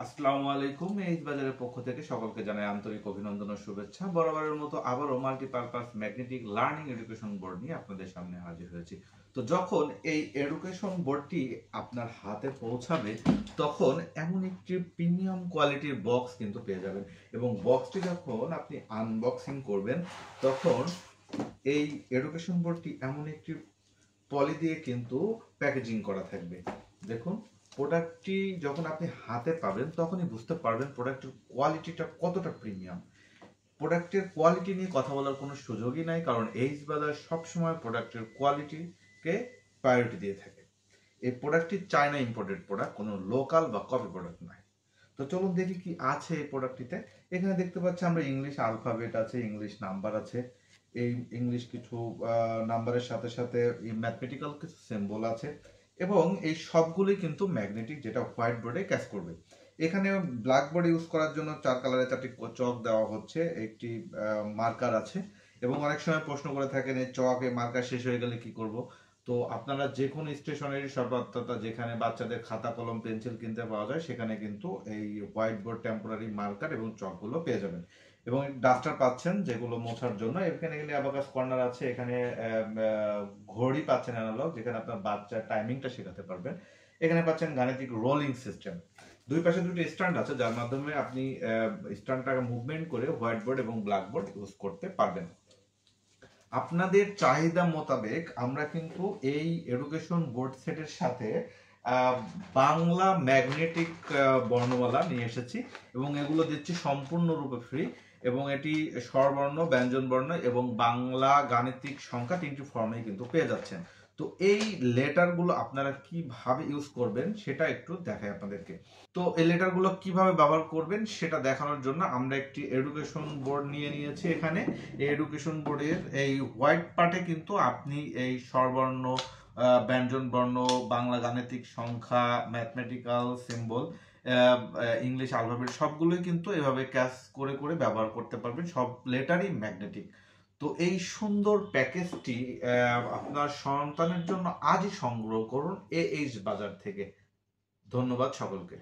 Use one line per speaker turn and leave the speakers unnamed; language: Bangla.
আসসালামু আলাইকুম। এইচ বাজারের পক্ষ থেকে সকলকে জানাই আন্তরিক অভিনন্দন ও শুভেচ্ছা। বরাবরের মতো আবারও multipurpose magnetic learning education board নিয়ে আপনাদের সামনে হাজির হয়েছি। তো যখন এই এডুকেশন বোর্ডটি আপনার হাতে পৌঁছাবে তখন এমন একটি প্রিমিয়াম কোয়ালিটির বক্স কিন্তু পেয়ে যাবেন, এবং বক্সটি যখন আপনি আনবক্সিং করবেন তখন এই এডুকেশন বোর্ডটি এমন একটি পলি দিয়ে কিন্তু প্যাকেজিং করা থাকবে। দেখুন, প্রোডাক্টটি যখন আপনি হাতে পাবেন তখনই বুঝতে পারবেন প্রোডাক্টের কোয়ালিটিটা কতটা প্রিমিয়াম। প্রোডাক্টের কোয়ালিটি নিয়ে কথা বলার কোনো সুযোগই নাই, কারণ এইচ বাজার সবসময় প্রোডাক্টের কোয়ালিটিকে প্রায়োরিটি দিয়ে থাকে। এই প্রোডাক্টটি চায়না ইম্পোর্টেড প্রোডাক্ট, কোনো লোকাল বা কপি প্রোডাক্ট নয়। তো চলুন দেখি কি আছে এই প্রোডাক্টটিতে। এখানে দেখতে পাচ্ছি আমরা ইংলিশ আলফাবেট আছে, ইংলিশ নাম্বার আছে, এই ইংলিশ কিছু নাম্বারের সাথে সাথে ম্যাথমেটিক্যাল কিছু সিম্বল আছে, এবং এই সবগুলোই কিন্তু ম্যাগনেটিক, যেটা হোয়াইট বোর্ডে ক্যাচ করবে। এখানে ব্ল্যাকবোর্ড ইউজ করার জন্য 4 কালারের 4টি চক দেওয়া হচ্ছে, একটি মার্কার আছে। এবং অনেক সময় প্রশ্ন করে থাকেন এই চক এই মার্কার শেষ হয়ে গেলে কি করব। তো আপনারা যে কোনো স্টেশনারি শপ অর্থাৎ যেখানে বাচ্চাদের খাতা কলম পেন্সিল কিনতে পাওয়া যায় সেখানে কিন্তু এই হোয়াইট বোর্ড টেম্পোরারি মার্কার এবং চকগুলো পেয়ে যাবেন। এবং ডাস্টার পাচ্ছেন যেগুলো মোছার জন্য। এখানে গেলে অ্যাবাকাস কর্নার আছে, এখানে ঘড়ি পাচ্ছেন অ্যানালগ, যেখানে আপনার বাচ্চার টাইমিংটা শেখাতে পারবেন। এখানে পাচ্ছেন গাণিতিক রোলিং সিস্টেম। দুই পাশে দুটি স্ট্যান্ড আছে যার মাধ্যমে আপনি স্ট্যান্ডটাকে মুভমেন্ট করে হোয়াইট বোর্ড এবং ব্ল্যাকবোর্ড ইউজ করতে পারবেন। আপনাদের চাহিদা মোতাবেক আমরা কিন্তু এই এডুকেশন বোর্ড সেটের সাথে বাংলা ম্যাগনেটিক বর্ণমালা নিয়ে এসেছি, এবং এগুলো দিচ্ছি সম্পূর্ণরূপে ফ্রি। এবং এটি স্বরবর্ণ, ব্যঞ্জন বর্ণ এবং বাংলা গাণিতিক সংখ্যা 3টি ফর্মেই কিন্তু পেয়ে যাচ্ছেন। তো এই লেটারগুলো আপনারা কিভাবে ইউজ করবেন সেটা একটু দেখাই আপনাদেরকে। তো এই লেটারগুলো কিভাবে ব্যবহার করবেন সেটা দেখানোর জন্য আমরা একটি এডুকেশন বোর্ড নিয়ে নিয়েছি। এখানে এই এডুকেশন বোর্ডের এই হোয়াইট পার্টে কিন্তু আপনি এই স্বরবর্ণ, ব্যঞ্জন বর্ণ, বাংলা গাণিতিক সংখ্যা, ম্যাথমেটিক্যাল সিম্বল, ইংলিশ আলফাবেট সবগুলোই কিন্তু এভাবে ক্যাচ করে করে ব্যবহার করতে পারবেন। সব লেটারই ম্যাগনেটিক। তো এই সুন্দর প্যাকেজটি আপনার সন্তানের জন্য আজই সংগ্রহ করুন এইচ বাজার থেকে। ধন্যবাদ সকলকে।